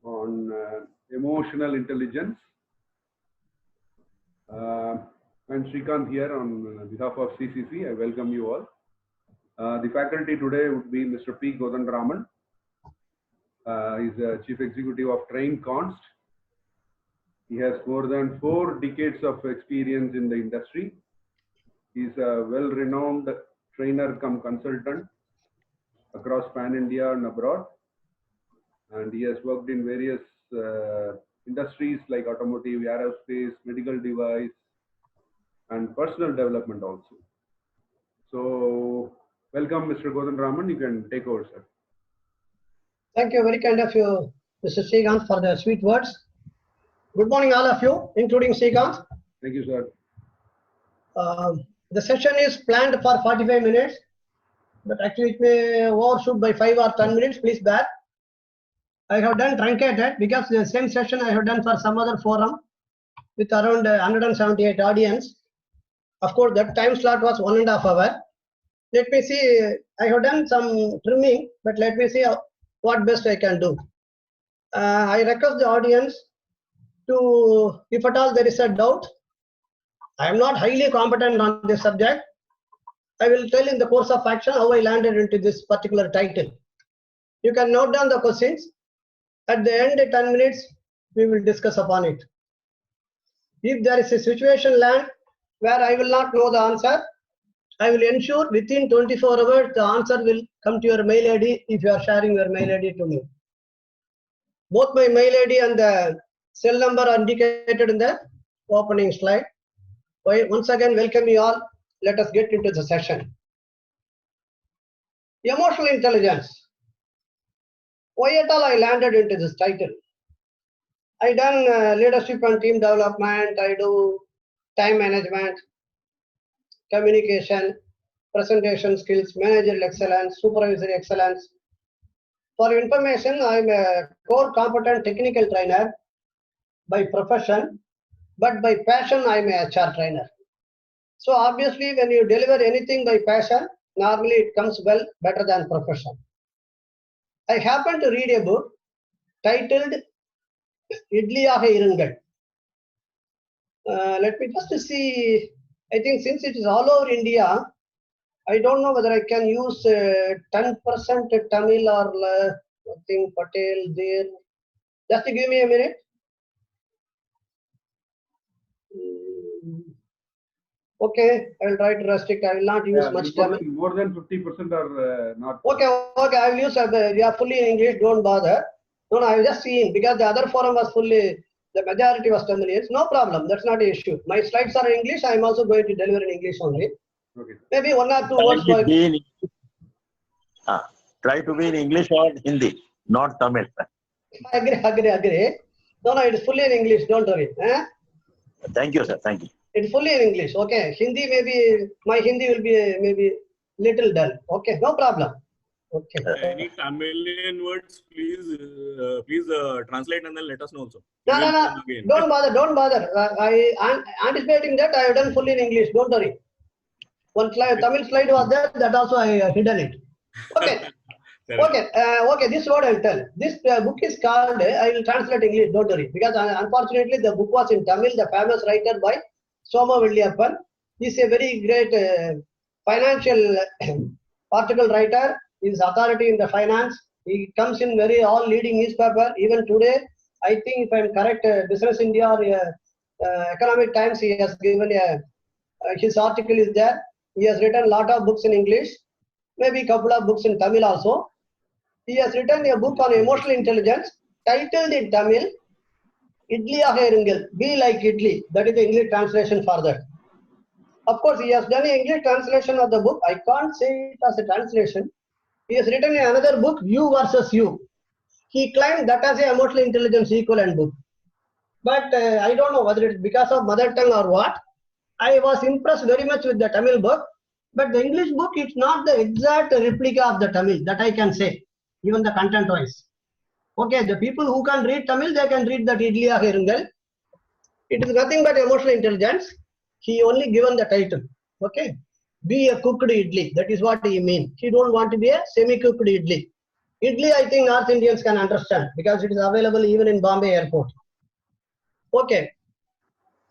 on emotional intelligence. I'm Srikanth here on behalf of CCC. I welcome you all. The faculty today would be Mr. P. Kodandaraman. He's the Chief Executive of Train Const. He has more than 4 decades of experience in the industry. He's a well-renowned trainer cum consultant across pan-India and abroad. And he has worked in various industries like automotive, aerospace, medical device, and personal development also. So, welcome, Mr. Kodandaraman. You can take over, sir. Thank you. Very kind of you, Mr. Srikanth, for the sweet words. Good morning, all of you, including Srikanth. Thank you, sir. The session is planned for 45 minutes, but actually it may overshoot by 5 or 10 minutes. Please bear. I have done truncated because the same session I have done for some other forum with around 178 audience. Of course, that time slot was 1.5 hours. Let me see. I have done some trimming, but let me see what best I can do. I request the audience to, if at all there is a doubt, I am not highly competent on this subject. I will tell in the course of action how I landed into this particular title. You can note down the questions. At the end, 10 minutes, we will discuss upon it. If there is a situation land where I will not know the answer, I will ensure within 24 hours the answer will come to your mail ID if you are sharing your mail ID to me. Both my mail ID and the cell number are indicated in the opening slide. Once again, welcome you all. Let us get into the session. Emotional intelligence. Why at all I landed into this title? I done leadership and team development. I do time management, communication, presentation skills, managerial excellence, supervisory excellence. For information, I'm a core competent technical trainer by profession, but by passion, I'm a HR trainer. So obviously, when you deliver anything by passion, normally it comes well better than profession. I happened to read a book titled Idliyaga Irungal. Let me just see. I think since it is all over India, I don't know whether I can use 10% Tamil or I think Patel there. Just give me a minute. Okay, I will try to restrict. I will not use much Tamil. More than 50% are not. Okay, I will use. You are fully in English. Don't bother. No, I was just seeing because the other forum was fully. The majority was Tamilians. No problem. That's not an issue. My slides are in English. I am also going to deliver in English only. Okay. Maybe 1 or 2 words. Try to be in English or Hindi, not Tamil. Agree. No, it is fully in English. Don't worry. Thank you, sir. Thank you. It's fully in English. Okay. Hindi maybe my Hindi will be maybe little dull. Okay. No problem. Okay. Any Tamilian words, please translate and then let us know also. No. Don't bother. I am anticipating that I have done fully in English. Don't worry. One slide, Tamil slide was there. That also I hidden it. Okay. Okay. This is what I will tell. This book is called. I will translate English. Don't worry, because unfortunately the book was in Tamil. The famous writer by Soma Velliyappan. He is a very great financial article writer. He is authority in the finance. He comes in all leading newspaper. Even today, I think if I am correct, Business India or Economic Times, he has given his article is there. He has written a lot of books in English, maybe a couple of books in Tamil also. He has written a book on emotional intelligence titled in Tamil, Idliyaga Irungal, be like Idli. That is the English translation for that. Of course, he has done an English translation of the book. I can't say it as a translation. He has written another book, You versus You. He claimed that as an emotional intelligence equivalent book. But I don't know whether it's because of mother tongue or what. I was impressed very much with the Tamil book. But the English book, it's not the exact replica of the Tamil, that I can say, even the content-wise. Okay, the people who can read Tamil, they can read that Idliyaga Irungal. It is nothing but emotional intelligence. He only given the title. Okay. Be a cooked idli. That is what he means. He don't want to be a semi-cooked idli. Idli, I think North Indians can understand because it is available even in Bombay airport. Okay.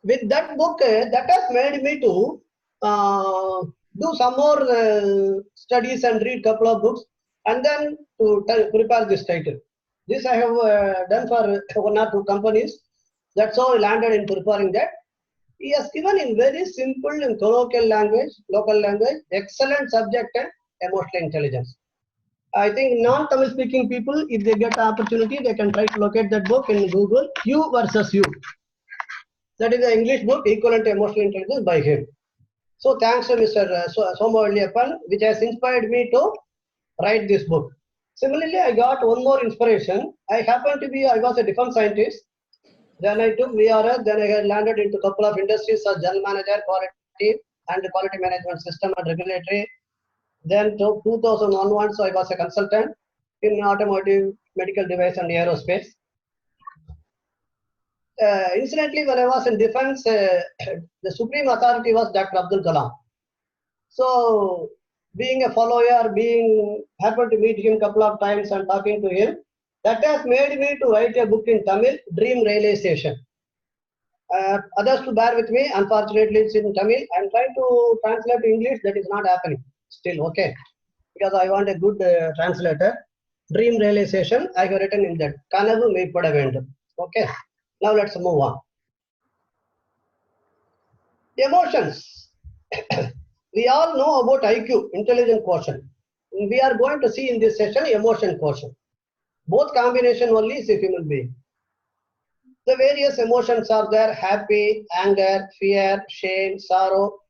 With that book, that has made me to do some more studies and read couple of books and then to prepare this title. This I have done for 1 or 2 companies. That's how I landed in preparing that. He has given in very simple and colloquial language, local language, excellent subject and emotional intelligence. I think non-Tamil speaking people, if they get the opportunity, they can try to locate that book in Google, You versus You. That is the English book, Equivalent to Emotional Intelligence by him. So thanks to Mr. Soma Valliyappan, which has inspired me to write this book. Similarly, I got one more inspiration. I was a defense scientist. Then I took VRS, then I had landed into a couple of industries as general manager, quality and quality management system and regulatory. Then 2001 once I was a consultant in automotive, medical device and aerospace. Incidentally, when I was in defense, the supreme authority was Dr. Abdul Kalam. So, being a follower, happened to meet him a couple of times and talking to him, that has made me to write a book in Tamil, Dream Realization. Others to bear with me, unfortunately it's in Tamil. I'm trying to translate to English, that is not happening still, okay. Because I want a good translator. Dream Realization, I have written in that. Kanavu Meipada Vendum. Okay. Now let's move on. Emotions. We all know about IQ, intelligent quotient. We are going to see in this session emotion quotient. Both combination only is a human being. The various emotions are there: happy, anger, fear, shame, sorrow.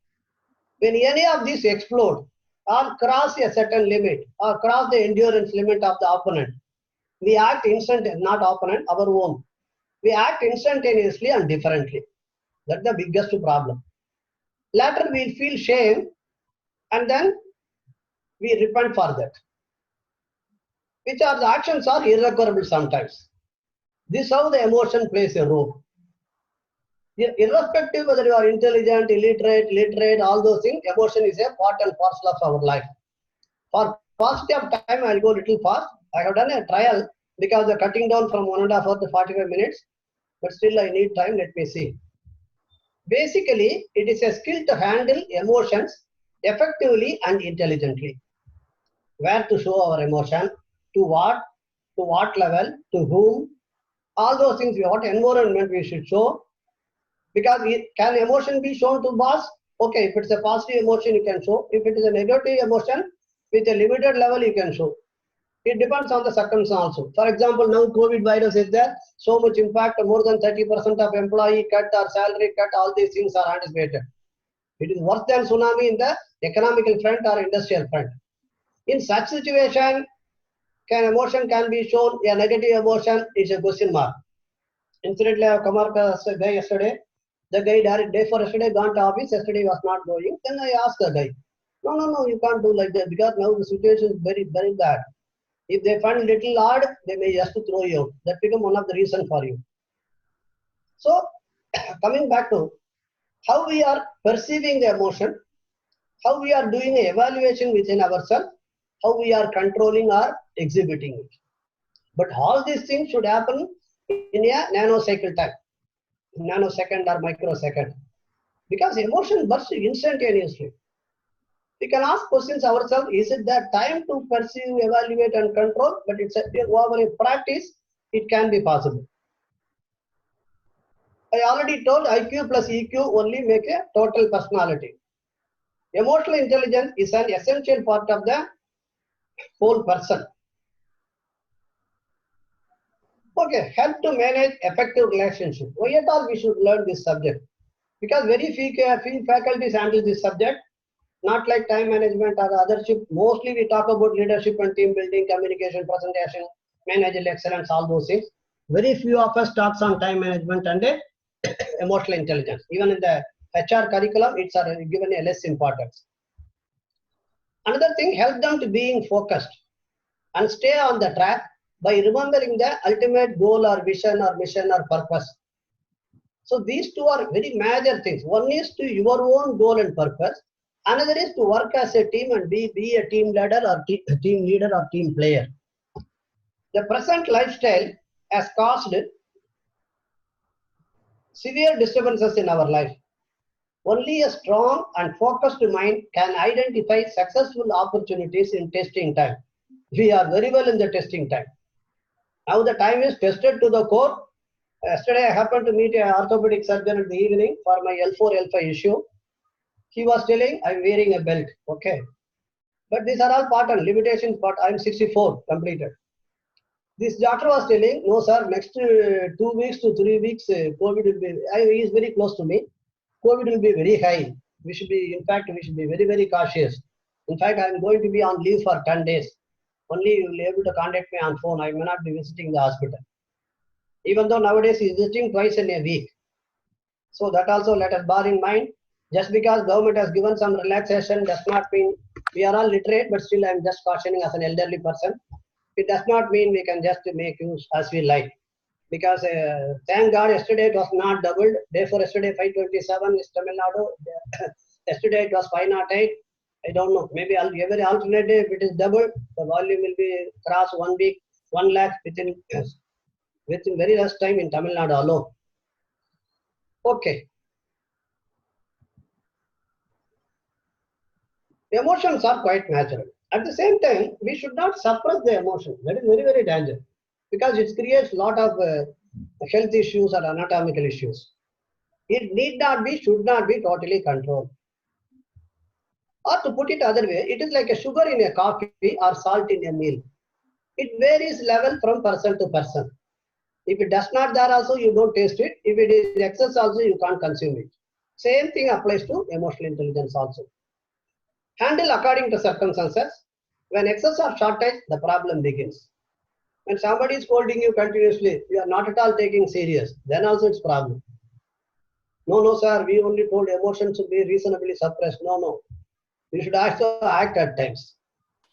When any of these explode or cross a certain limit or cross the endurance limit of the opponent, we act instantaneously, not opponent, our own. We act instantaneously and differently. That's the biggest problem. Later we'll feel shame and then we repent for that. Which are the actions are irrecoverable sometimes. This is how the emotion plays a role. Irrespective whether you are intelligent, illiterate, literate, all those things, emotion is a part and parcel of our life. For paucity of time, I'll go a little fast. I have done a trial because they're cutting down from 1.5 hours to 45 minutes. But still I need time, let me see. Basically, it is a skill to handle emotions effectively and intelligently. Where to show our emotion, to what level, to whom, all those things, what environment we should show. Because can emotion be shown to boss? Okay, if it's a positive emotion, you can show. If it is a negative emotion, with a limited level, you can show. It depends on the circumstance also. For example, now COVID virus is there, so much impact, more than 30% of employee cut or salary cut, all these things are anticipated. It is worse than tsunami in the economical front or industrial front. In such situation, emotion can be shown, a negative emotion is a question mark. Incidentally, I have come across a guy yesterday. The guy day for yesterday gone to office, yesterday was not going. Then I asked the guy, no, you can't do like that because now the situation is very, very bad. If they find little odd, they may just throw you out. That become one of the reasons for you. So, coming back to how we are perceiving the emotion, how we are doing an evaluation within ourselves, how we are controlling or exhibiting it. But all these things should happen in a nanosecond time, nanosecond or microsecond, because emotion bursts instantaneously. We can ask questions ourselves, is it that time to perceive, evaluate and control? But it's over a practice, it can be possible. I already told IQ plus EQ only make a total personality. Emotional intelligence is an essential part of the whole person. Okay, help to manage effective relationship. Why at all we should learn this subject? Because very few faculties handle this subject. Not like time management or othership. Mostly we talk about leadership and team building, communication, presentation, managerial excellence, all those things. Very few of us talks on time management and emotional intelligence. Even in the HR curriculum, it's given a less importance. Another thing, help them to being focused and stay on the track by remembering the ultimate goal or vision or mission or purpose. So these two are very major things. One is to your own goal and purpose. Another is to work as a team and be a team leader or team player. The present lifestyle has caused severe disturbances in our life. Only a strong and focused mind can identify successful opportunities in testing time. We are very well in the testing time. Now the time is tested to the core. Yesterday I happened to meet an orthopedic surgeon in the evening for my L4, L5 issue. He was telling I'm wearing a belt. Okay. But these are all part and limitations, but I'm 64 completed. This doctor was telling, no sir, next 2 weeks to 3 weeks, COVID will be, he is very close to me. COVID will be very high. We should be very, very cautious. In fact, I'm going to be on leave for 10 days. Only you will be able to contact me on phone. I may not be visiting the hospital. Even though nowadays he is visiting twice in a week. So that also let us bear in mind. Just because government has given some relaxation does not mean we are all literate, but still I'm just cautioning as an elderly person. It does not mean we can just make use as we like. Because thank God yesterday it was not doubled. Therefore yesterday 527 is Tamil Nadu. Yesterday it was 508. I don't know. Maybe every alternate day if it is doubled, the volume will be cross 1 week, 1 lakh within very less time in Tamil Nadu alone. Okay. Emotions are quite natural. At the same time, we should not suppress the emotion. That is very, very dangerous. Because it creates a lot of health issues or anatomical issues. It need not be, should not be totally controlled. Or to put it other way, it is like a sugar in a coffee or salt in a meal. It varies level from person to person. If it does not there also, you don't taste it. If it is excess also, you can't consume it. Same thing applies to emotional intelligence also. Handle according to circumstances. When excess or shortage, the problem begins. When somebody is scolding you continuously, you are not at all taking serious. Then also it's problem. No, sir, we only told emotions should be reasonably suppressed. No. You should also act at times.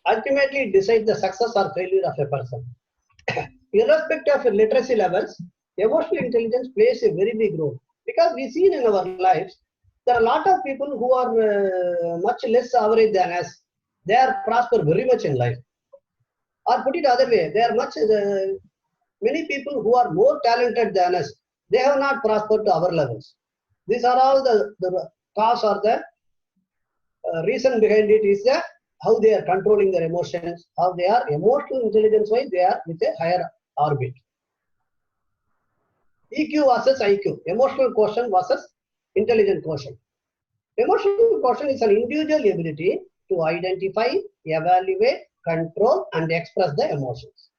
Ultimately, it decides the success or failure of a person. Irrespective of literacy levels, emotional intelligence plays a very big role. Because we see in our lives, there are a lot of people who are much less average than us. They are prosper very much in life. Or put it other way, there are many people who are more talented than us. They have not prospered to our levels. These are all the cause or the reason behind it is that how they are controlling their emotions, how they are emotional intelligence wise, they are with a higher orbit. EQ versus IQ, emotional quotient versus intelligent quotient. Emotional quotient is an individual ability to identify, evaluate, control and express the emotions.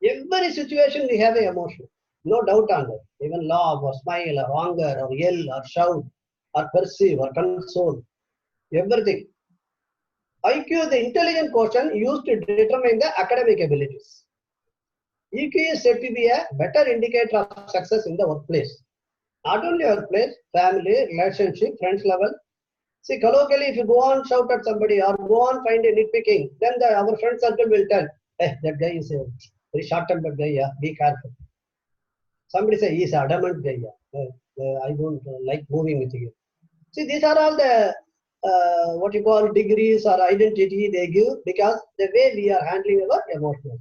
Every situation we have an emotion, no doubt on that. Even love or smile or anger or yell or shout or perceive or console, everything. IQ, the intelligent quotient used to determine the academic abilities. EQ is said to be a better indicator of success in the workplace. Not only workplace, family, relationship, friends level. See, colloquially, if you go on shout at somebody or go on find a nitpicking, then our friend circle will tell, hey, that guy is a very short-tempered guy, yeah, be careful. Somebody say, he's an adamant guy, yeah. I don't like moving with you. See, these are all the what you call degrees or identity they give because the way we are handling our emotions.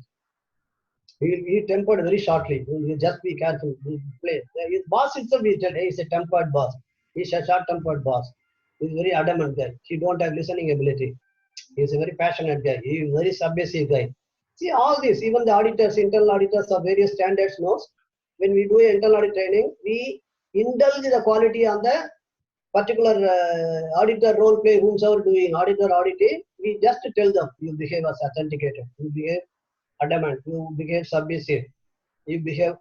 He tempered very shortly. You just be careful. Play. His boss itself is he is a tempered boss. He's a short-tempered boss. He's very adamant guy. He don't have listening ability. He's a very passionate guy. He is a very submissive guy. See all this, even the auditors, internal auditors of various standards knows. When we do internal audit training, we indulge the quality on the particular auditor role play, whomsoever doing auditor auditing, we just tell them, you behave as authenticated, you behave adamant, you behave submissive, you behave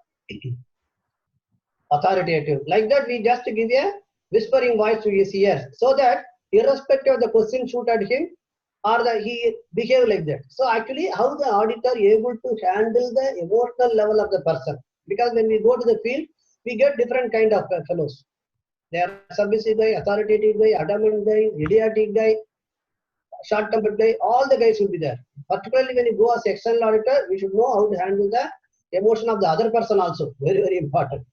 authoritative. Like that, we just give a whispering voice to his ears, so that irrespective of the question shoot at him, or he behave like that. So actually, how the auditor able to handle the emotional level of the person? Because when we go to the field, we get different kind of fellows. They are submissive guy, authoritative guy, adamant guy, idiotic guy, short-tempered guy. All the guys will be there. Particularly when you go as external auditor, we should know how to handle the emotion of the other person also. Very, very important.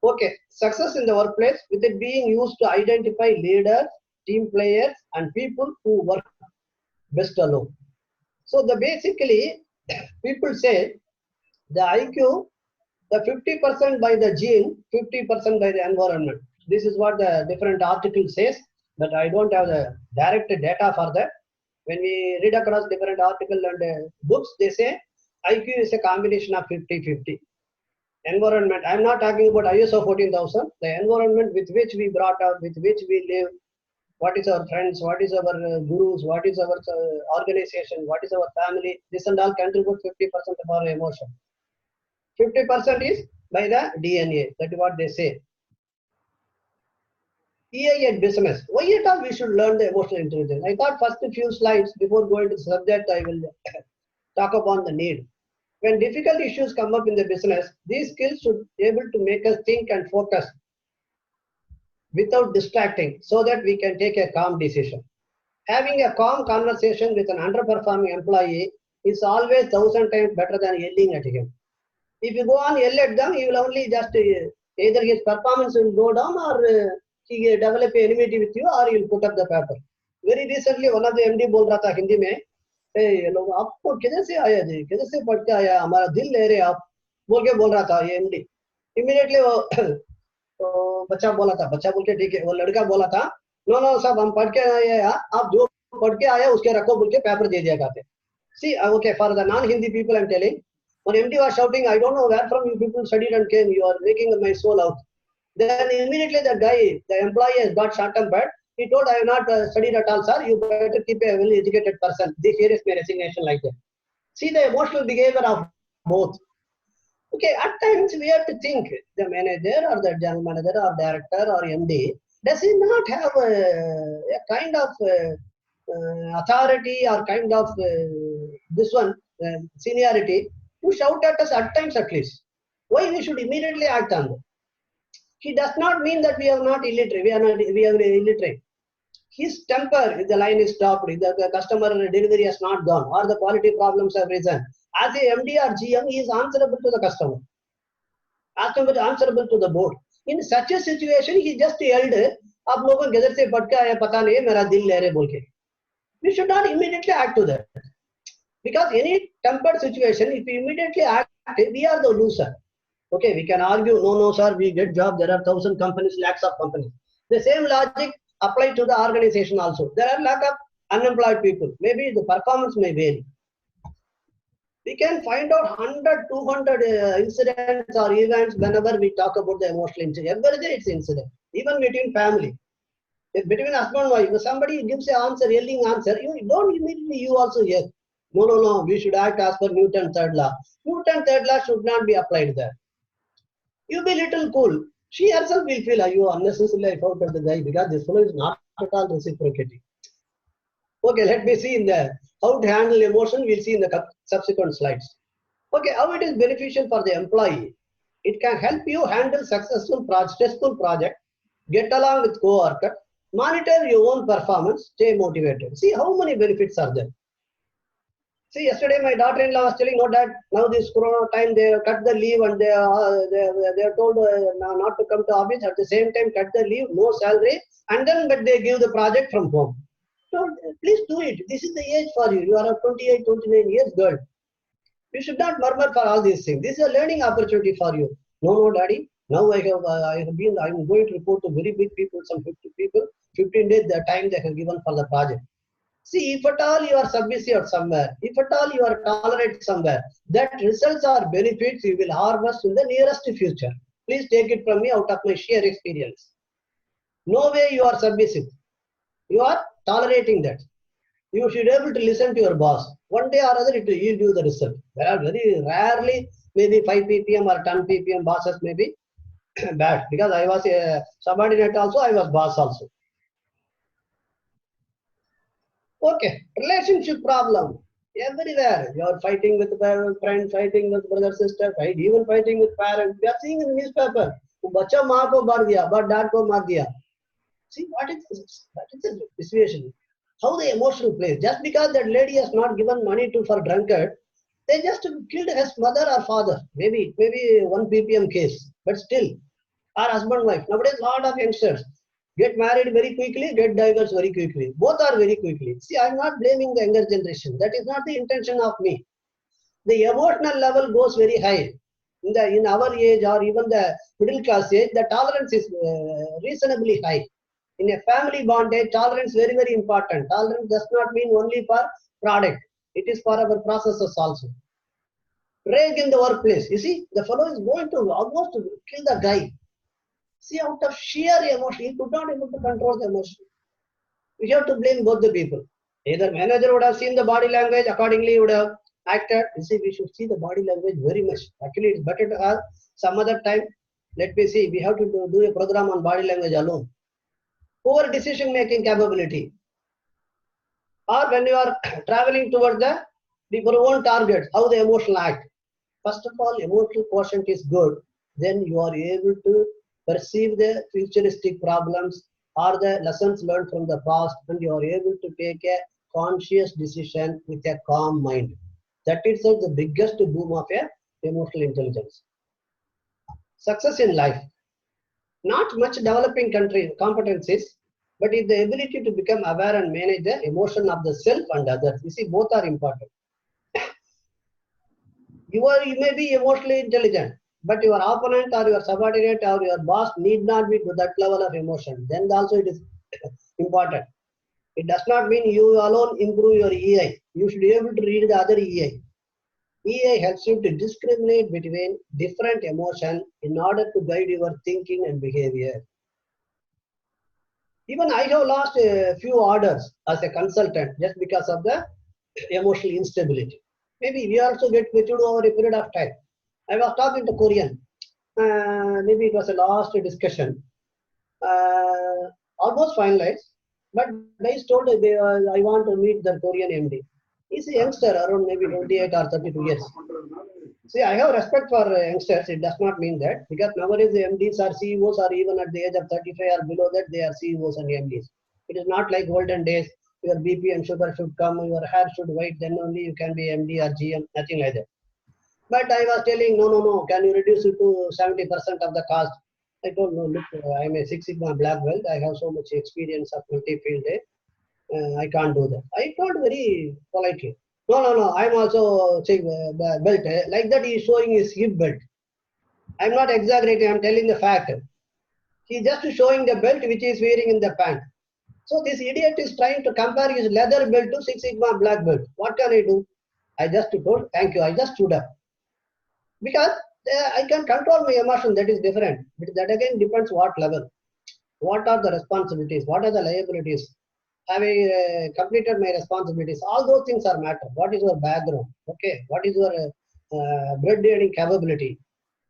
Okay, success in the workplace, with it being used to identify leaders, team players, and people who work best alone. So basically, people say the IQ, the 50% by the gene, 50% by the environment. This is what the different article says, but I don't have the direct data for that. When we read across different articles and books, they say IQ is a combination of 50-50. Environment, I'm not talking about ISO 14000, the environment with which we brought up, with which we live, what is our friends, what is our gurus, what is our organization, what is our family, this and all contribute 50% of our emotion. 50% is by the DNA, that is what they say. EA and business. Why at all we should learn the emotional intelligence? I thought first few slides before going to the subject, I will talk upon the need. When difficult issues come up in the business, these skills should be able to make us think and focus without distracting so that we can take a calm decision. Having a calm conversation with an underperforming employee is always 1,000 times better than yelling at him. If you go on yell at them, he will only just either his performance will go down or he will develop enmity with you or he will put up the paper. Very recently, one of the MD बोल रहा था हिंदी में, ये लोग आपको किधर से आया जी, किधर से पढ़ के आया, हमारा दिल ले रहे आप, बोल रहा था ये MD. Immediately वो बच्चा बोला था, बच्चा बोल के ठीक है, वो लड़का बोला था, नो साहब हम पढ़ के आए, आप जो पढ़ के आया उसके रखो बोल के पेपर दे दिया करते. See, okay, for the non-Hindi people I'm telling, when MD was shouting, I don't know where from you people studied and came, you are making my soul out. Then immediately the guy, the employee has got short-tempered. He told, I have not studied at all, sir. You better keep a well-educated person. This here is my resignation like that. See the emotional behavior of both. Okay, at times we have to think the manager or the general manager or director or MD, does he not have a kind of authority or kind of seniority to shout at us at times at least? Why we should immediately act on that? He does not mean that we are not illiterate. We are illiterate. His temper, if the line is stopped, if the customer delivery has not gone, or the quality problems have risen, as a MD or GM, he is answerable to the customer, answerable to the board. In such a situation, he just yelled, "आप लोगों गदर से पटका है, पता नहीं है, मेरा दिल ले रहे बोल के." We should not immediately act to that, because any tempered situation, if we immediately act, we are the loser. Okay, we can argue, no, sir, we get job. There are 1,000 companies, lakhs of companies. The same logic applies to the organization also. There are lack of unemployed people. Maybe the performance may vary. We can find out 100, 200 incidents or events whenever we talk about the emotional incident. Every day it's incident. Even between family. If between husband and wife, if somebody gives an answer, yelling answer, you don't immediately you also yell. No, we should act as per Newton's third law. Newton's third law should not be applied there. You be little cool. She herself will feel, you unnecessarily I fought at the guy because this fellow is not at all reciprocating. Okay, let me see in the how to handle emotion. We'll see in the subsequent slides. Okay, how it is beneficial for the employee. It can help you handle stressful project, get along with co-worker, monitor your own performance, stay motivated. See how many benefits are there. See, yesterday my daughter-in-law was telling, no, Dad, now this Corona time, they cut the leave and they are told not to come to office. At the same time, cut the leave, no salary, and then but they give the project from home. So please do it. This is the age for you. You are a 28, 29 years girl. You should not murmur for all these things. This is a learning opportunity for you. No, Daddy. Now I'm going to report to very big people, some 50 people, 15 days the time they have given for the project. See, if at all you are submissive somewhere, if at all you are tolerant somewhere, that results or benefits you will harvest in the nearest future. Please take it from me out of my sheer experience. No way you are submissive. You are tolerating that. You should be able to listen to your boss. One day or other it will yield you the result. There are very rarely, maybe 5 ppm or 10 ppm bosses may be bad. Because I was a subordinate also, I was boss also. Okay, relationship problem. Everywhere. You are fighting with friend, fighting with brother, sister, even fighting with parents. We are seeing in the newspaper. Bacha maa ko mar diya, but dad ko mar diya. See, what is this? That is the situation. How the emotional plays. Just because that lady has not given money for drunkard, they just killed his mother or father. Maybe 1 ppm case. But still, our husband, wife. Nowadays, lot of youngsters get married very quickly, get divorced very quickly. Both are very quickly. See, I'm not blaming the younger generation. That is not the intention of me. the emotional level goes very high. In our age or even the middle class age, the tolerance is reasonably high. In a family bondage, tolerance very, very important. Tolerance does not mean only for product. It is for our processes also. Rage in the workplace. You see, the fellow is going to almost kill the guy. See, out of sheer emotion, he could not able to control the emotion. We have to blame both the people. Either manager would have seen the body language, accordingly would have acted. You see, we should see the body language very much. Actually, it's better to have some other time. Let me see, we have to do a program on body language alone. Poor decision-making capability. Or when you are traveling towards your own targets, how the emotional act. First of all, emotional quotient is good. Then you are able to perceive the futuristic problems or the lessons learned from the past, and you are able to take a conscious decision with a calm mind. That is the biggest boom of emotional intelligence. Success in life. Not much developing country competencies, but is the ability to become aware and manage the emotion of the self and others. You see, both are important. You may be emotionally intelligent, but your opponent or your subordinate or your boss need not be to that level of emotion. Then also it is important. It does not mean you alone improve your EI. You should be able to read the other EI. EI helps you to discriminate between different emotions in order to guide your thinking and behavior. Even I have lost a few orders as a consultant just because of the emotional instability. Maybe we also get matured over a period of time. I was talking to Korean. Maybe it was a last discussion. Almost finalized. But guys told I want to meet the Korean MD. He's a youngster around maybe 28 or 32 years. See, I have respect for youngsters. It does not mean that. Because nowadays the MDs or CEOs are even at the age of 35 or below that, they are CEOs and MDs. It is not like olden days. Your BP and sugar should come, your hair should white, then only you can be MD or GM, nothing like that. But I was telling, no, can you reduce it to 70% of the cost? I told, no, look, I'm a Six Sigma black belt. I have so much experience of multi-field. I can't do that. I told very politely. No, I'm also saying belt. Like that he is showing his hip belt. I'm not exaggerating, I'm telling the fact. He's just showing the belt which he is wearing in the pant. So this idiot is trying to compare his leather belt to Six Sigma black belt. What can I do? I just told, thank you. I just stood up. Because I can control my emotion, that is different. But that again depends what level. What are the responsibilities? What are the liabilities? Have I completed my responsibilities? All those things are matter. What is your background? Okay. What is your bread earning capability?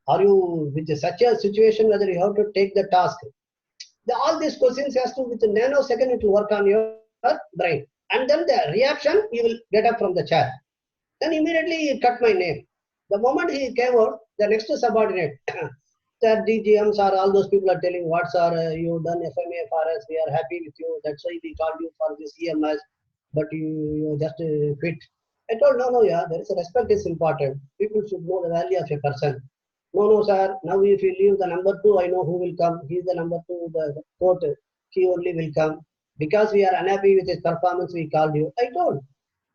Are you with such a situation whether you have to take the task? All these questions has to, with a nanosecond, it will work on your brain. And then the reaction, you will get up from the chair. Then immediately he cut my name. The moment he came out, the next subordinate, the DGMs or all those people are telling, what sir, you done FMA for us, we are happy with you, that's why we called you for this EMS, but you just quit. I told, no, yeah, there is a respect is important. People should know the value of a person. No, sir, now if you leave the number 2, I know who will come. He is the number 2, the court, he only will come. Because we are unhappy with his performance, we called you. I told,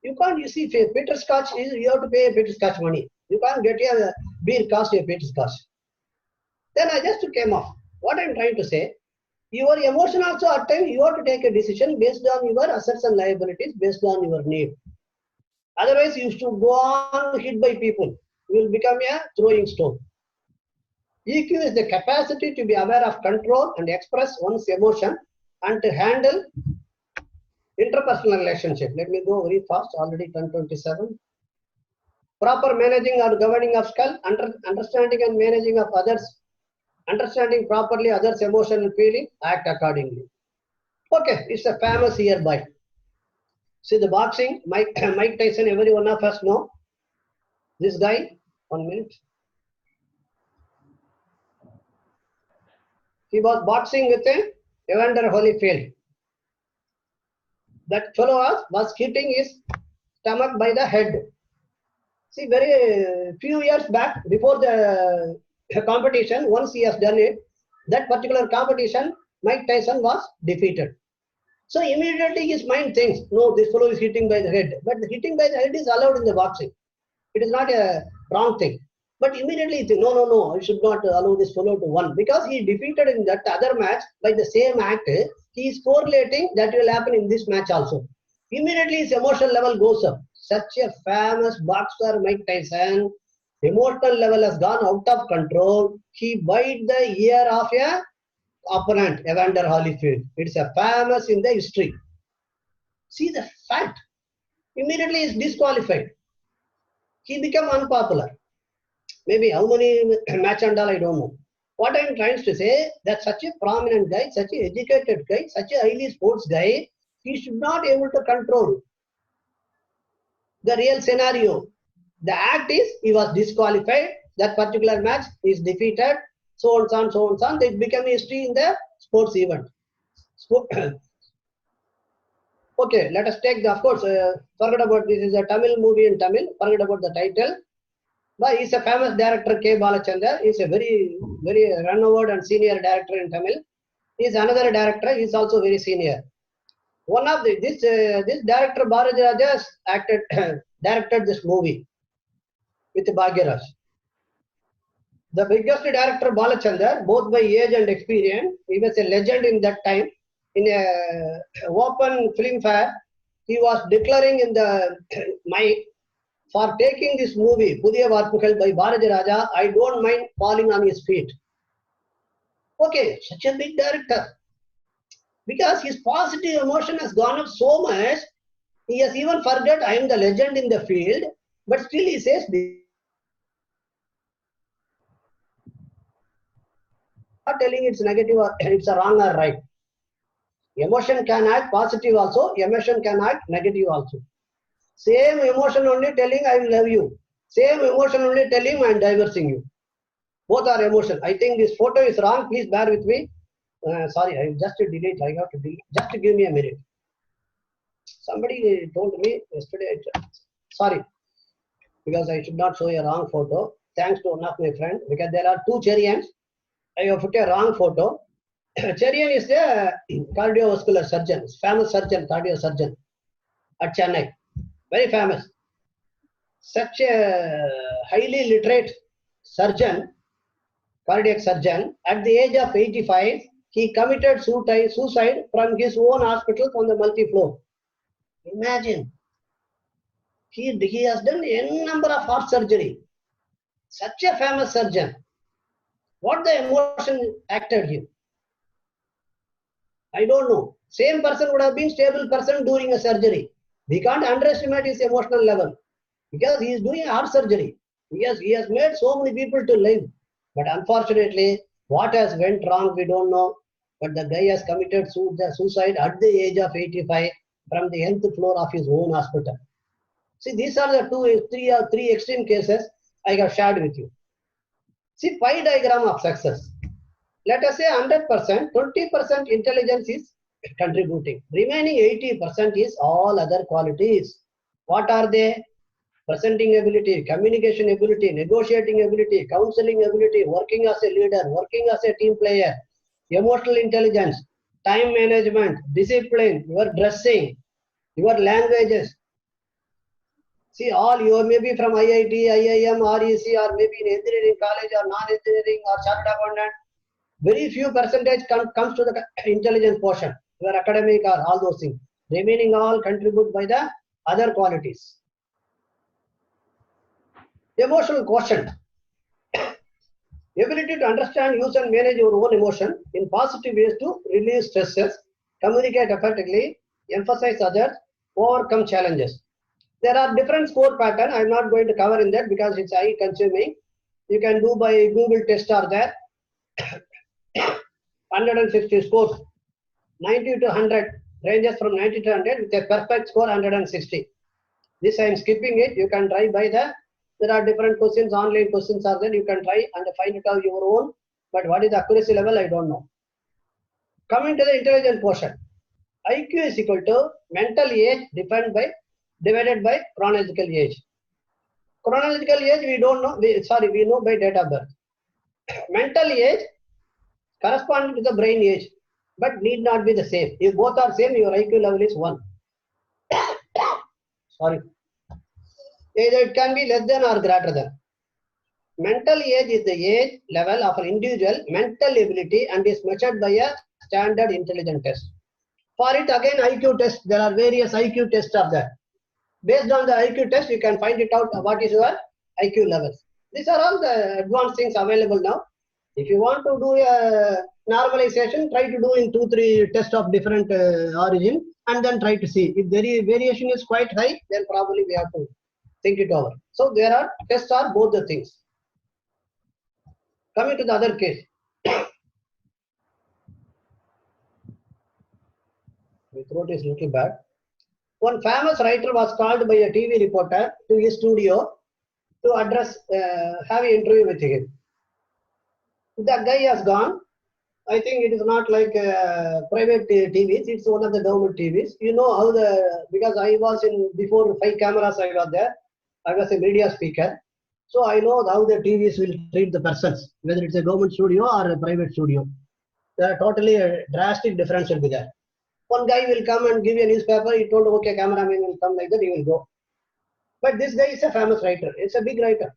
you can't, you see, Peter Scotch, you have to pay Peter Scotch money. You can't get a beer cost a Peter Scotch. Then I just came off. What I'm trying to say, your emotion also at times you have to take a decision based on your assets and liabilities, based on your need. Otherwise, you should go on hit by people. You will become a throwing stone. EQ is the capacity to be aware of control and express one's emotion and to handle interpersonal relationship. Let me go very fast, already 10:27. Proper managing or governing of skill, understanding and managing of others, understanding properly others' emotion and feeling, act accordingly. Okay, it's a famous hereby. See the boxing, Mike Tyson, every one of us know. This guy, 1 minute. He was boxing with Evander Holyfield. That fellow was hitting his stomach by the head. See, very few years back, before the competition, once he has done it, that particular competition, Mike Tyson was defeated. So immediately his mind thinks, no, this fellow is hitting by the head. But the hitting by the head is allowed in the boxing. It is not a wrong thing. But immediately he said, no, no, no, I should not allow this fellow to win. Because he defeated in that other match by the same act, he is correlating that will happen in this match also. Immediately his emotional level goes up. Such a famous boxer, Mike Tyson, emotional level has gone out of control. He bite the ear of a opponent, Evander Holyfield. It's a famous in the history. See the fact. Immediately he is disqualified. He become unpopular. Maybe how many match and all, I don't know. What I am trying to say, that such a prominent guy, such an educated guy, such a highly sports guy, he should not be able to control the real scenario. The act is, he was disqualified, that particular match is defeated, so on, so on, so on, so on. It became history in the sports event. Okay, let us take the, of course, forget about this is a Tamil movie in Tamil, forget about the title. But he is a famous director, K. Balachandar. He is a very, very renowned and senior director in Tamil. He is another director. He is also very senior. One of this director Bharaj Raja directed this movie with Bhagyaraj. The biggest director Balachandar, both by age and experience, he was a legend in that time. In a open film fair, he was declaring in the mic, for taking this movie, Pudhiya Varpukal by Bharaj Raja, I don't mind falling on his feet. Okay, such a big director. Because his positive emotion has gone up so much, he has even forgot I am the legend in the field, but still he says, not telling it's negative or it's a wrong or right. Emotion can act positive also, emotion can act negative also. Same emotion only telling I love you. Same emotion only telling I am divorcing you. Both are emotion. I think this photo is wrong. Please bear with me. Sorry, I just delete. I have to delete. Just give me a minute. Somebody told me yesterday. Sorry, because I should not show a wrong photo. Thanks to one of my friends. Because there are two Cherians. I have put a wrong photo. Cherian is the cardiovascular surgeon, famous surgeon, cardio surgeon at Chennai. Very famous. Such a highly literate surgeon, cardiac surgeon, at the age of 85, he committed suicide from his own hospital from the multi-floor. Imagine. He has done n number of heart surgery. Such a famous surgeon. What the emotion acted him? I don't know. Same person would have been stable person during a surgery. We can't underestimate his emotional level because he is doing a heart surgery. He has made so many people to live. But unfortunately, what has went wrong, we don't know. But the guy has committed suicide at the age of 85 from the 10th floor of his own hospital. See, these are the three extreme cases I have shared with you. See, pie diagram of success. Let us say 100%, 20% intelligence is contributing. Remaining 80% is all other qualities. What are they? Presenting ability, communication ability, negotiating ability, counseling ability, working as a leader, working as a team player, emotional intelligence, time management, discipline, your dressing, your languages. See, all you may be from IIT, IIM, REC, or maybe in engineering college or non-engineering or chartered accountant. Very few percentage comes to the intelligence portion, your academic or all those things. Remaining all contribute by the other qualities. Emotional quotient. Ability to understand, use and manage your own emotion in positive ways to release stresses, communicate effectively, emphasize others, overcome challenges. There are different score patterns. I am not going to cover in that because it's eye consuming. You can do by Google test are there. 160 scores. 90 to 100 ranges from 90 to 100 with a perfect score 160. This I am skipping it. You can try by there are different questions, online questions are there. You can try and find it out your own. But what is the accuracy level, I don't know. Coming to the intelligence portion. IQ is equal to mental age divided by chronological age. Chronological age we don't know. We know by date of birth. Mental age corresponding to the brain age, but need not be the same. If both are same, your IQ level is 1. Sorry. Either it can be less than or greater than. Mental age is the age level of an individual mental ability and is measured by a standard intelligence test. For it, again, IQ test. There are various IQ tests of that. Based on the IQ test, you can find it out what is your IQ levels. These are all the advanced things available now. If you want to do a normalization, try to do in 2-3 tests of different origin and then try to see. If the variation is quite high, then probably we have to think it over. So there are tests are both the things. Coming to the other case. My throat is little bad. One famous writer was called by a TV reporter to his studio to address, have an interview with him. That guy has gone. I think it is not like private TVs, it's one of the government TVs. You know how because I was before 5 cameras I was there, I was a media speaker. So I know how the TVs will treat the persons, whether it's a government studio or a private studio. There are totally a drastic difference will be there. One guy will come and give you a newspaper, he told, okay, cameraman will come like that, he will go. But this guy is a famous writer, it's a big writer.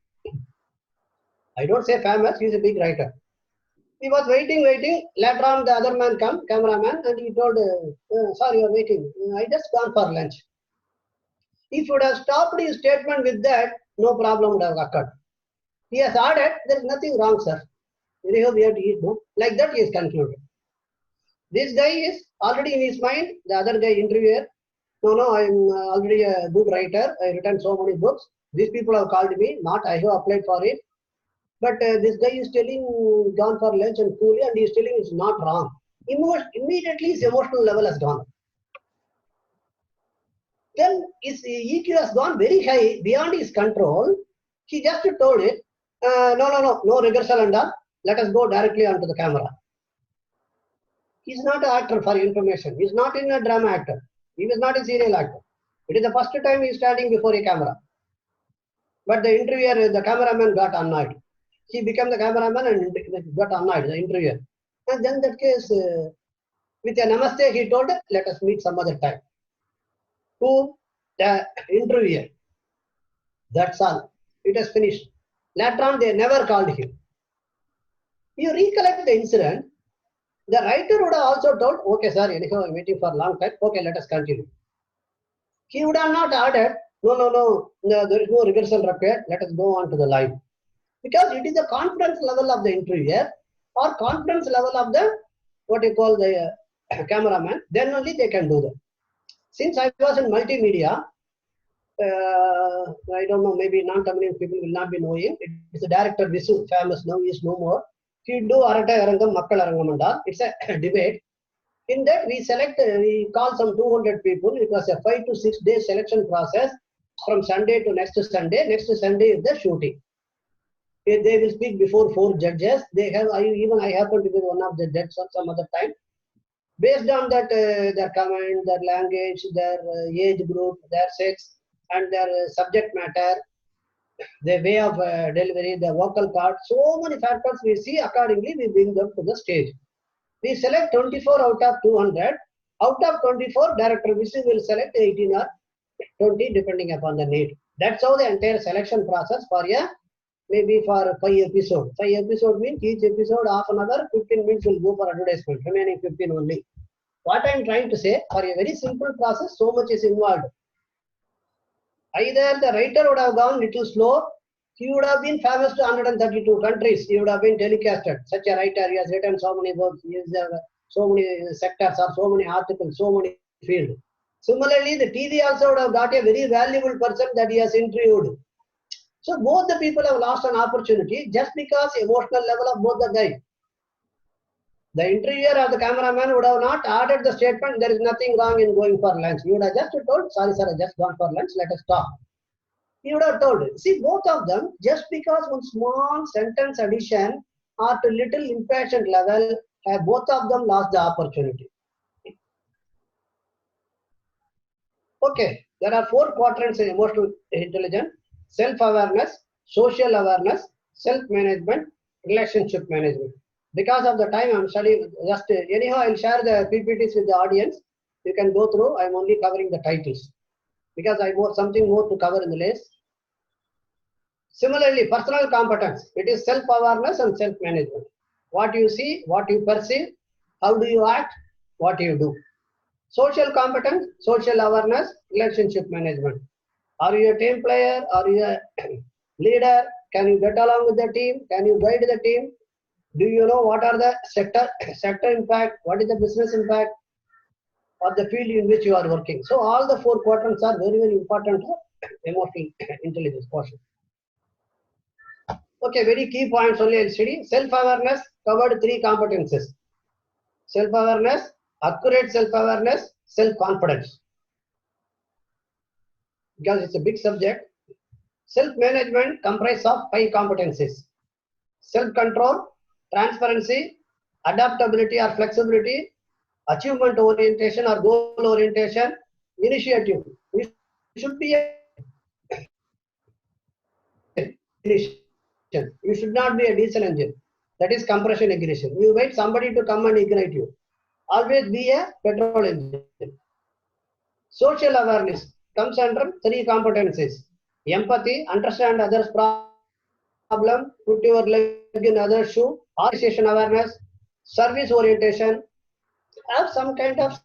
I don't say famous, he's a big writer. He was waiting. Later on, the other man come, cameraman, and he told, sorry, you're waiting. I just gone for lunch. If you would have stopped his statement with that, no problem would have occurred. He has added, there is nothing wrong, sir. We have to eat, no? Like that, he is concluded. This guy is already in his mind, the other guy interviewer. No, I'm already a good writer. I written so many books. These people have called me, not I have applied for it. But this guy is telling gone for lunch and coolly, and he is telling it's not wrong. Immediately his emotional level has gone. Then his EQ has gone very high, beyond his control. He just told it, no rehearsal and all. Let us go directly onto the camera. He's not an actor, for information. He's not in a drama actor. He was not a serial actor. It is the first time he is standing before a camera. But the interviewer, the cameraman got annoyed. He became the cameraman and got annoyed, the interviewer. And then that case, with a namaste, he told, let us meet some other time. To the interviewer. That's all. It has finished. Later on, they never called him. You recollect the incident, the writer would have also told, okay, sir, anyhow, I'm waiting for a long time. Okay, let us continue. He would have not added, no, there is no rehearsal required. Let us go on to the live. Because it is the confidence level of the interviewer or confidence level of the, what you call the cameraman, then only they can do that. Since I was in multimedia, I don't know, maybe non-Tamilian people will not be knowing. It's the director Visu, famous now, he is no more. He do Arata Arangam, Makkal Arangamanda. It's a debate. In that we call some 200 people. It was a 5 to 6 day selection process from Sunday to next Sunday. Next Sunday is the shooting. They will speak before 4 judges. I happen to be one of the judges at some other time. Based on that, their comment, their language, their age group, their sex, and their subject matter, the way of delivery, the vocal part, so many factors we see. Accordingly, we bring them to the stage. We select 24 out of 200. Out of 24, Director Visu will select 18 or 20 depending upon the need. That's how the entire selection process for maybe for 5 episodes. 5 episodes means each episode half an hour, 15 minutes will go for advertisement, remaining 15 only. What I am trying to say, for a very simple process, so much is involved. Either the writer would have gone little slow, he would have been famous to 132 countries, he would have been telecasted. Such a writer, he has written so many books, he has so many sectors or so many articles, so many fields. Similarly, the TV also would have got a very valuable person that he has interviewed. So both the people have lost an opportunity just because emotional level of both the guys. The interviewer or the cameraman would have not added the statement, there is nothing wrong in going for lunch. He would have just told, sorry sir, I just gone for lunch, let us talk. He would have told, see both of them, just because one small sentence addition or to little impatient level, both of them lost the opportunity. Okay, there are 4 quadrants in emotional intelligence: self-awareness, social awareness, self-management, relationship management. Because of the time I'm studying, just anyhow I'll share the PPTs with the audience. You can go through. I'm only covering the titles because I want something more to cover in the list. Similarly, personal competence, it is self-awareness and self-management. What you see, what you perceive, how do you act, what you do. Social competence, social awareness, relationship management. Are you a team player? Are you a leader? Can you get along with the team? Can you guide the team? Do you know what are the sector impact? What is the business impact of the field in which you are working? So all the 4 quadrants are very, very important for emotional intelligence portion. Okay, very key points only I'll study. Self-awareness covered 3 competences. Self-awareness, accurate self-awareness, self-confidence. Because it's a big subject. Self-management comprises of 5 competencies. Self-control, transparency, adaptability or flexibility, achievement orientation or goal orientation, initiative. You should be a you should not be a diesel engine. That is compression ignition. You wait somebody to come and ignite you. Always be a petrol engine. Social awareness comes under 3 competencies. Empathy, understand others' problem, put your leg in others' shoe. Organization awareness, service orientation, have some kind of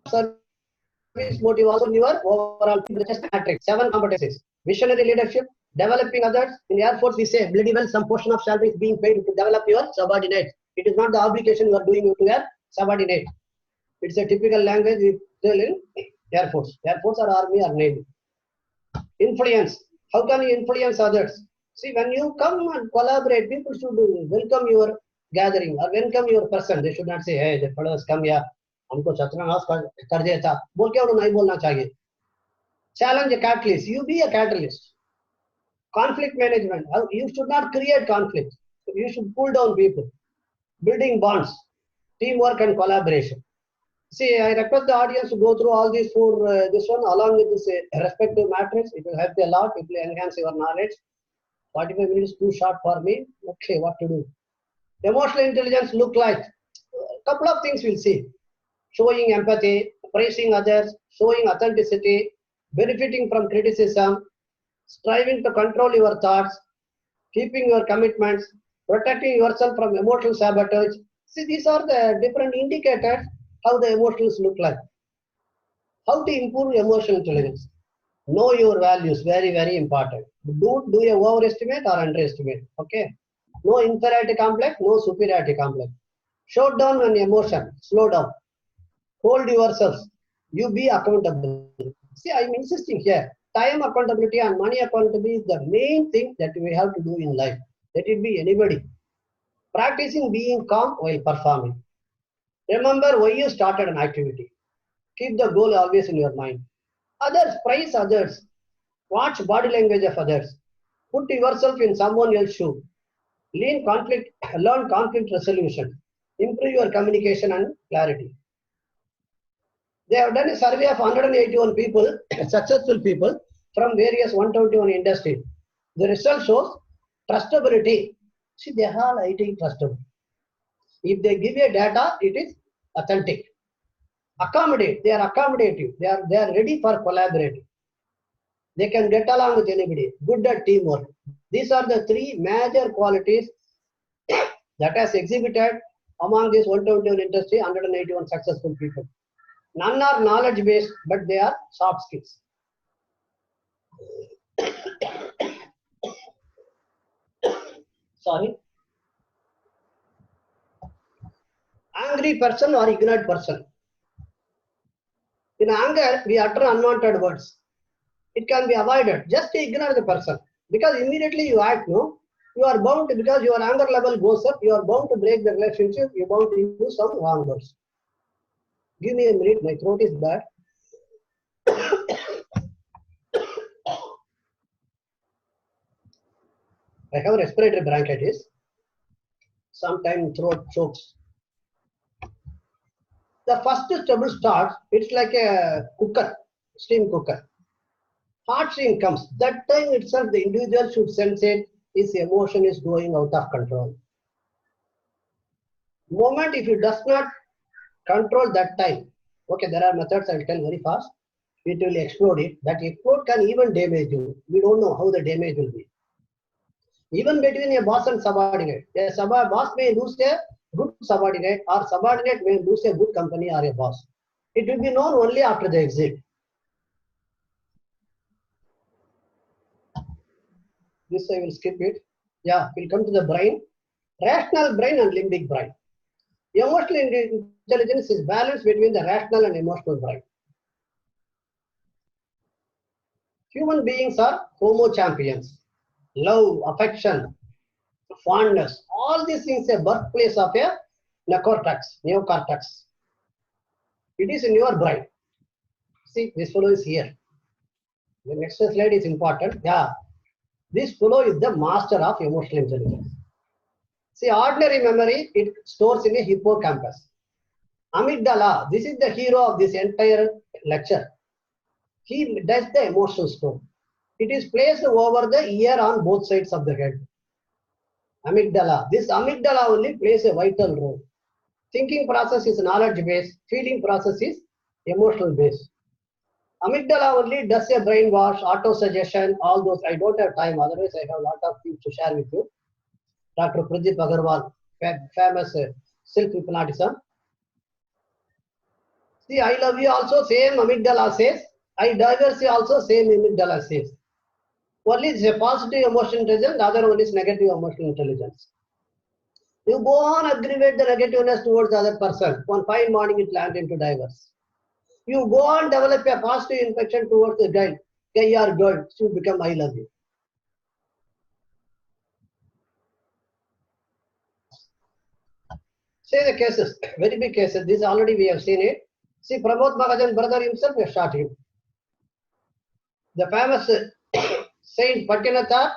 service motive also in your overall matrix. 7 competencies. Visionary leadership, developing others. In Air Force, we say, bloody well, some portion of salary is being paid to develop your subordinates. It is not the obligation you are doing to your subordinate. It's a typical language we tell in Air Force. Air Force or Army or Navy. Influence. How can you influence others? See, when you come and collaborate, people should welcome your gathering or welcome your person. They should not say, hey, the fellow has come here. हमको सत्यानाश कर दिया था बोल के उन्हें नहीं बोलना चाहिए. Challenge a catalyst. You be a catalyst. Conflict management. You should not create conflict. You should pull down people. Building bonds, teamwork and collaboration. See, I request the audience to go through all these 4, this one along with this respective matrix. It will help you a lot. It will enhance your knowledge. 45 minutes too short for me. Okay, what to do? Emotional intelligence look like a couple of things we'll see. Showing empathy, praising others, showing authenticity, benefiting from criticism, striving to control your thoughts, keeping your commitments, protecting yourself from emotional sabotage. See, these are the different indicators how the emotions look like. How to improve emotional intelligence? Know your values, very, very important. Don't do a overestimate or underestimate. Okay. No inferiority complex, no superiority complex. Shut down an emotion, slow down. Hold yourselves. You be accountable. See, I'm insisting here. Time accountability and money accountability is the main thing that we have to do in life. Let it be anybody. Practicing being calm while performing. Remember why you started an activity. Keep the goal always in your mind. Others, praise others. Watch body language of others. Put yourself in someone else's shoe. Learn conflict resolution. Improve your communication and clarity. They have done a survey of 181 people, successful people from various 121 industries. The result shows trustability. See, they are all IT trustable. If they give you data, it is authentic. Accommodate, they are accommodative. They are ready for collaborating. They can get along with anybody. Good at teamwork. These are the 3 major qualities that has exhibited among this 121 industry, 181 successful people. None are knowledge based, but they are soft skills. Sorry. Angry person or ignorant person. In anger, we utter unwanted words. It can be avoided. Just ignore the person. Because immediately you act, no? You are bound to, because your anger level goes up, you are bound to break the relationship, you are bound to use some wrong words. Give me a minute, my throat is bad. I have respiratory bronchitis. Sometimes throat chokes. The first trouble starts, it's like a cooker, steam cooker. Hot steam comes. That time itself, the individual should sense it, his emotion is going out of control. Moment if he does not control that time, okay, there are methods I will tell very fast. it will explode it. That explode can even damage you. We don't know how the damage will be. Even between a boss and subordinate, boss may lose a good subordinate, or subordinate may lose a good company or a boss. It will be known only after the exit. This I will skip it. Yeah, we'll come to the brain. Rational brain and limbic brain. Emotional intelligence is balance between the rational and emotional brain. Human beings are homo champions. Love, affection, fondness, all these things are birthplace of a neocortex. It is in your brain. See, this fellow is here. The next slide is important. Yeah, this fellow is the master of emotional intelligence. See, ordinary memory, it stores in a hippocampus. Amygdala, this is the hero of this entire lecture. He does the emotional store. It is placed over the ear on both sides of the head. Amygdala. This amygdala only plays a vital role. Thinking process is knowledge based. Feeling process is emotional based. Amygdala only does a brainwash, auto suggestion, all those. I don't have time. Otherwise, I have a lot of things to share with you. Dr. Pradeep Agarwal, famous self-hypnotism. See, I love you also, same amygdala says. I divorce you also, same amygdala says. One is a positive emotional intelligence, the other one is negative emotional intelligence. You go on aggravate the negativeness towards the other person. One fine morning it lands into divorce. You go on develop a positive infection towards the guy or girl, so you become I love you. Say the cases, very big cases. This already we have seen it. See, Pramod Mahajan brother himself has shot him. The famous Saint Patyanatha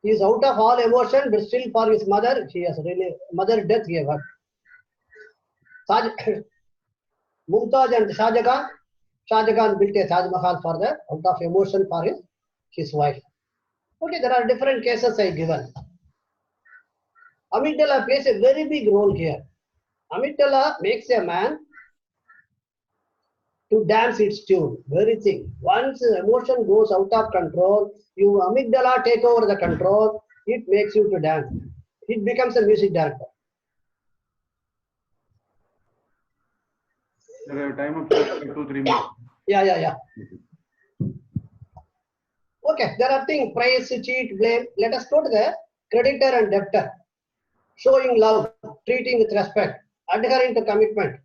is out of all emotion, but still for his mother, she has really mother death he had. Mumtaz and Shah Jahan built a Taj Mahal for the out of emotion for his wife. Okay, there are different cases I given. Amygdala plays a very big role here. Amygdala makes a man to dance its tune. Very thing. Once emotion goes out of control, you amygdala take over the control, it makes you to dance. It becomes a music director. There are time of 2-3 minutes. Yeah. Okay, there are things, praise, cheat, blame. Let us go to the creditor and debtor. Showing love, treating with respect, adhering to commitment.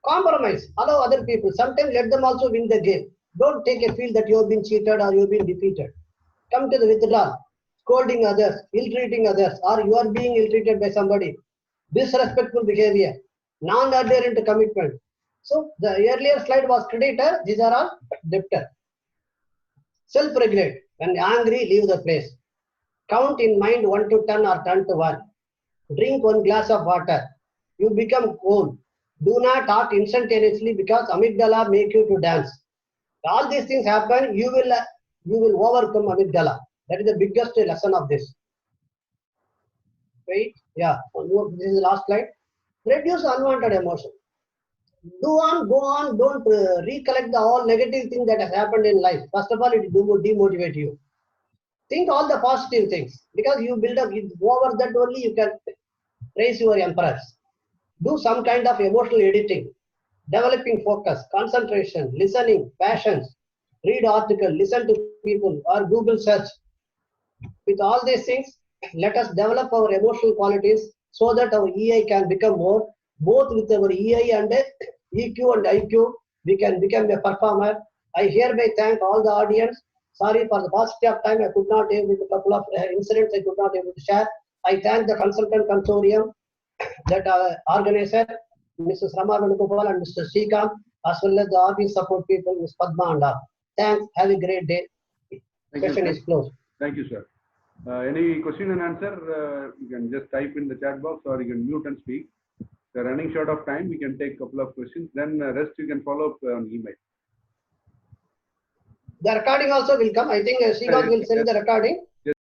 Compromise, allow other people. Sometimes let them also win the game. Don't take a feel that you have been cheated or you have been defeated. Come to the withdrawal, scolding others, ill-treating others, or you are being ill-treated by somebody. Disrespectful behavior, non-adherent to commitment. So the earlier slide was creditor, these are all debtor. Self-regulate, when angry, leave the place. Count in mind 1 to 10 or 10 to 1. Drink 1 glass of water. You become cool. Do not act instantaneously because amygdala make you to dance. All these things happen, you will overcome amygdala. That is the biggest lesson of this. Right? Yeah. This is the last slide. Reduce unwanted emotion. Go on. Don't recollect all negative things that have happened in life. First of all, it will demotivate you. Think all the positive things because you build up. Over that only you can raise your emperors. Do some kind of emotional editing, developing focus, concentration, listening, passions, read article, listen to people or Google search. With all these things, let us develop our emotional qualities so that our EI can become more, both with our EI and EQ and IQ, we can become a performer. I hereby thank all the audience. Sorry for the paucity of time, I could not able to, couple of incidents I could not able to share. I thank the consultant consortium, that organizer, Mrs. Rama Venugopal and Mr. Srikanth, as well as the office support people, Ms. Padma and all. Thanks. Have a great day. Session is closed. Thank you, sir. Any question and answer, you can just type in the chat box or you can mute and speak. We're running short of time. We can take a couple of questions. Then rest you can follow up on email. The recording also will come. I think Srikanth will send the recording.